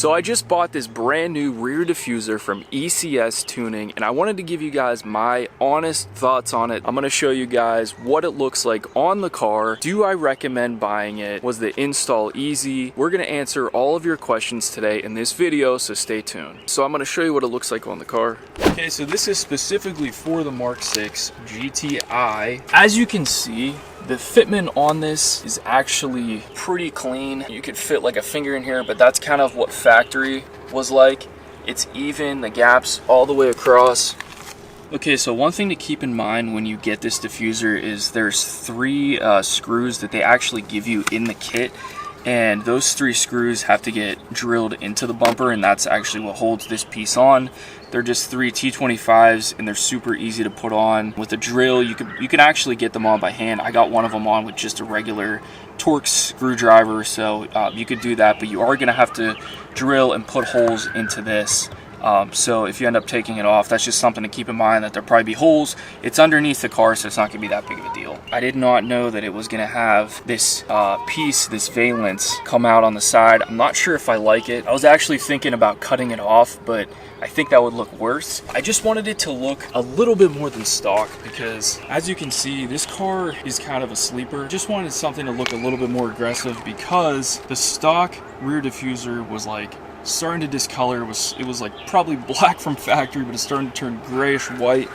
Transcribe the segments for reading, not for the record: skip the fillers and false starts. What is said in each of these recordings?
So I just bought this brand new rear diffuser from ECS Tuning, and I wanted to give you guys my honest thoughts on it. I'm going to show you guys what it looks like on the car. Do I recommend buying it? Was the install easy? We're going to answer all of your questions today in this video, so stay tuned. So I'm going to show you what it looks like on the car. Okay, so this is specifically for the Mark 6 GTI. As you can see, the fitment on this is actually pretty clean. You could fit like a finger in here, but that's kind of what factory was like. It's even, the gaps all the way across. Okay, so one thing to keep in mind when you get this diffuser is there's 3 screws that they actually give you in the kit. And those 3 screws have to get drilled into the bumper, and that's actually what holds this piece on. They're just 3 T25s, and they're super easy to put on. With a drill, you can actually get them on by hand. I got one of them on with just a regular Torx screwdriver, so you could do that, but you are gonna have to drill and put holes into this. So if you end up taking it off, that's just something to keep in mind, that there'll probably be holes. It's underneath the car, so it's not gonna be that big of a deal. I did not know that it was gonna have this piece, this valance, come out on the side. I'm not sure if I like it. I was actually thinking about cutting it off, but I think that would look worse. I just wanted it to look a little bit more than stock, because as you can see, this car is kind of a sleeper. Just wanted something to look a little bit more aggressive, because the stock rear diffuser was like starting to discolor. It was like probably black from factory, but it's starting to turn grayish white,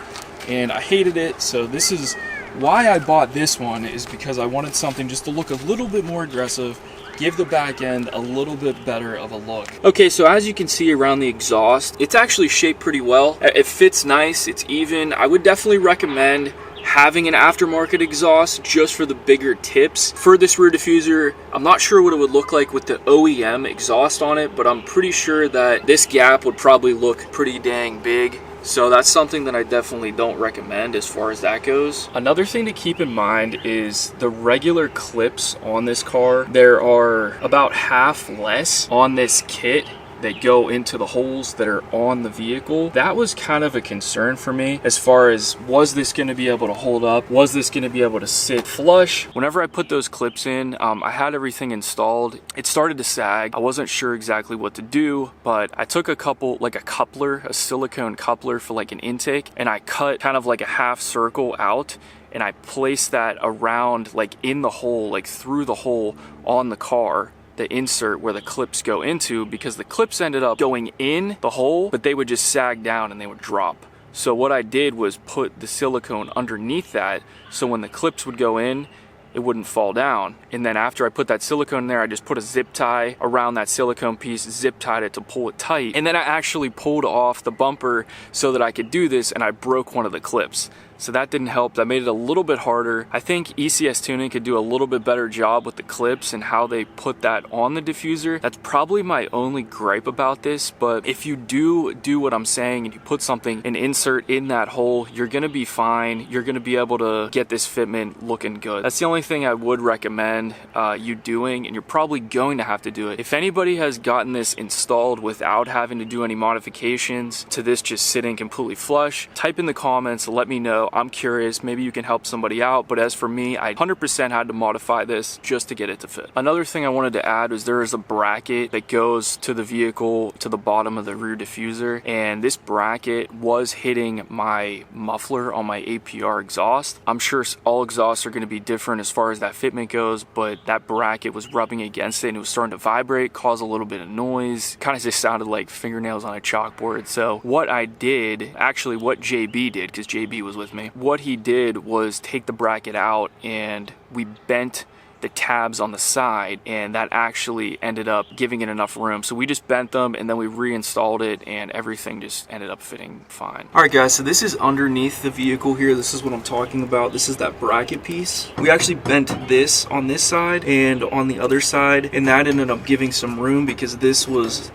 and I hated it. So this is why I bought this one, is because I wanted something just to look a little bit more aggressive, give the back end a little bit better of a look. Okay, so as you can see around the exhaust, it's actually shaped pretty well. It fits nice, it's even. I would definitely recommend having an aftermarket exhaust just for the bigger tips. For this rear diffuser, I'm not sure what it would look like with the OEM exhaust on it, but I'm pretty sure that this gap would probably look pretty dang big. So that's something that I definitely don't recommend as far as that goes. Another thing to keep in mind is the regular clips on this car. There are about half less on this kit that go into the holes that are on the vehicle. That was kind of a concern for me, as far as, was this going to be able to hold up? Was this going to be able to sit flush? Whenever I put those clips in, I had everything installed. It started to sag. I wasn't sure exactly what to do, but I took a couple, like a coupler, a silicone coupler for like an intake, and I cut kind of like a half circle out, and I placed that around, like in the hole, like through the hole on the car, the insert where the clips go into, because the clips ended up going in the hole, but they would just sag down and they would drop. So what I did was put the silicone underneath that, so when the clips would go in, it wouldn't fall down. And then after I put that silicone in there, I just put a zip tie around that silicone piece, zip tied it to pull it tight. And then I actually pulled off the bumper so that I could do this, and I broke one of the clips. So that didn't help. That made it a little bit harder. I think ECS Tuning could do a little bit better job with the clips and how they put that on the diffuser. That's probably my only gripe about this, but if you do what I'm saying and you put something, an insert in that hole, you're gonna be fine. You're gonna be able to get this fitment looking good. That's the only thing I would recommend you doing, and you're probably going to have to do it. If anybody has gotten this installed without having to do any modifications to this just sitting completely flush, type in the comments, let me know. I'm curious, maybe you can help somebody out, but as for me, I 100% had to modify this just to get it to fit. Another thing I wanted to add is there is a bracket that goes to the vehicle, to the bottom of the rear diffuser, and this bracket was hitting my muffler on my APR exhaust. I'm sure all exhausts are going to be different as far as that fitment goes, but that bracket was rubbing against it, and it was starting to vibrate, cause a little bit of noise, kind of just sounded like fingernails on a chalkboard. So what I did, actually what JB did, because JB was with me, what he did was take the bracket out, and we bent the tabs on the side, and that actually ended up giving it enough room. So we just bent them, and then we reinstalled it, and everything just ended up fitting fine. All right guys, so this is underneath the vehicle here. This is what I'm talking about. This is that bracket piece. We actually bent this on this side and on the other side, and that ended up giving some room, because this was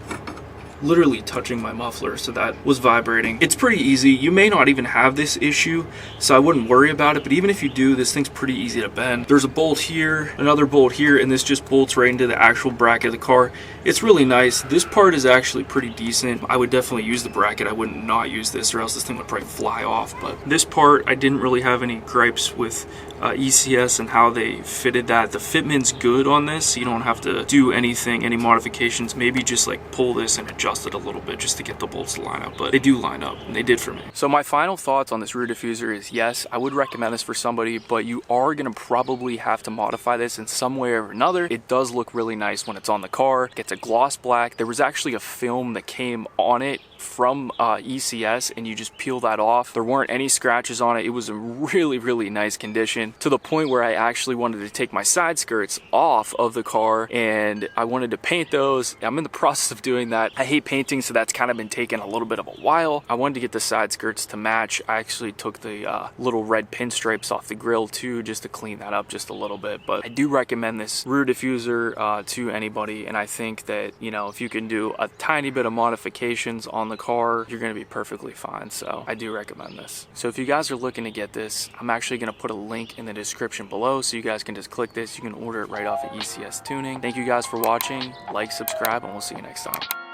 literally touching my muffler, so that was vibrating. It's pretty easy. You may not even have this issue, so I wouldn't worry about it, but even if you do, this thing's pretty easy to bend. There's a bolt here, another bolt here, and this just bolts right into the actual bracket of the car. It's really nice. This part is actually pretty decent. I would definitely use the bracket. I wouldn't not use this, or else this thing would probably fly off. But this part, I didn't really have any gripes with ECS and how they fitted that. The fitment's good on this. You don't have to do anything, any modifications. Maybe just like pull this and adjust it a little bit just to get the bolts to line up, but they do line up, and they did for me. So my final thoughts on this rear diffuser is, yes, I would recommend this for somebody, but you are gonna probably have to modify this in some way or another. It does look really nice when it's on the car. It gets a gloss black. There was actually a film that came on it from ECS, and you just peel that off. There weren't any scratches on it. It was a really nice condition, to the point where I actually wanted to take my side skirts off of the car and I wanted to paint those. I'm in the process of doing that. I hate painting, so that's kind of been taking a little bit of a while. I wanted to get the side skirts to match. I actually took the little red pinstripes off the grill too, just to clean that up just a little bit. But I do recommend this rear diffuser to anybody, and I think that, you know, if you can do a tiny bit of modifications on the car, you're going to be perfectly fine. So I do recommend this. So if you guys are looking to get this, I'm actually going to put a link in the description below, so you guys can just click this. You can order it right off of ECS Tuning. Thank you guys for watching. Like, subscribe, and we'll see you next time.